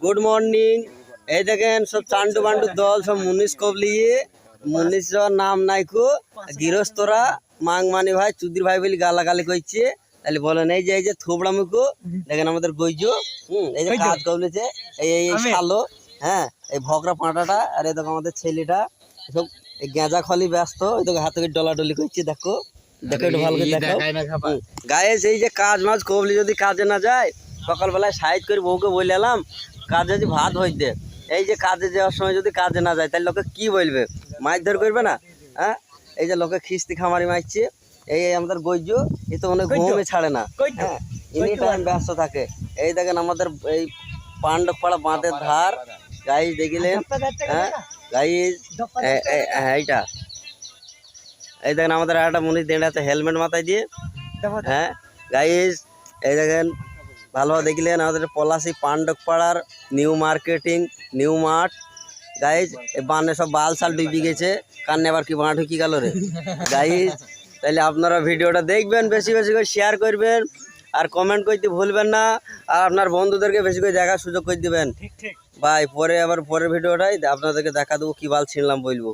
Good morning. এই দেখেন সব চান্ডু বান্ডু দল সব মুনিশ কবলিয়ে মুনিশ নাম নাইকো গৃহস্থরা মাংমানি ভাই চুদির ভাই বলি গালাগালি করছে। তাহলে বলেন এই যে থোবড়া মুখো দেখেন আমাদের গইজো এই যে কাজ কবলেছে এই শালো হ্যাঁ এই ভকরা পাঁটাটা আর এই দেখো আমাদের ছেলেটা সব এই গেঁজা খলি ব্যস্ত ওই দেখো হাতে ডলাডলি করছে। দেখো দেখো একটু ভালো করে দেখো গায়ে এই যে কাজ মাছ কবলি যদি কাজে না যায় সকালবেলায় সাইড করে বউকে বলে এলাম কাজে যদি ভাত হইতে এই যে কাজে যাওয়ার সময় যদি কাজে না যায় তাহলে লোকে কি বলবে মারধর করবে না? হ্যাঁ এই যে লোকে খিস্তি খামারি মারছে এই আমাদের গইজ এ তো অনেক ঘুমে ছাড়ে না হ্যাঁ এনি টাইম ব্যস্ত থাকে। এই দেখেন আমাদের এই পাণ্ডবপাড়া বাঁধের ধার গাইজ দেখিলেন হ্যাঁ গাইজ এইটা এই দেখেন আমাদের একটা মুনিশ দেড় আছে হেলমেট মাথায় দিয়ে হ্যাঁ গাইজ এই দেখেন ভালোভাবে দেখলেন আমাদের পলাশি পাণ্ডবপাড়ার new marketing new mart guys এই বানে সব বাল সাল ডুবে গেছে কান্নে আবার কি বাঁ ঢুকি গেল রে গাইজ। তাহলে আপনারা ভিডিওটা দেখবেন বেশি বেশি করে শেয়ার করবেন আর কমেন্ট করতে ভুলবেন না আর আপনার বন্ধুদেরকে বেশি করে দেখার সুযোগ করে দিবেন ভাই। পরে আবার পরের ভিডিওটাই আপনাদেরকে দেখা দেবো কি বাল ছিনলাম বলবো।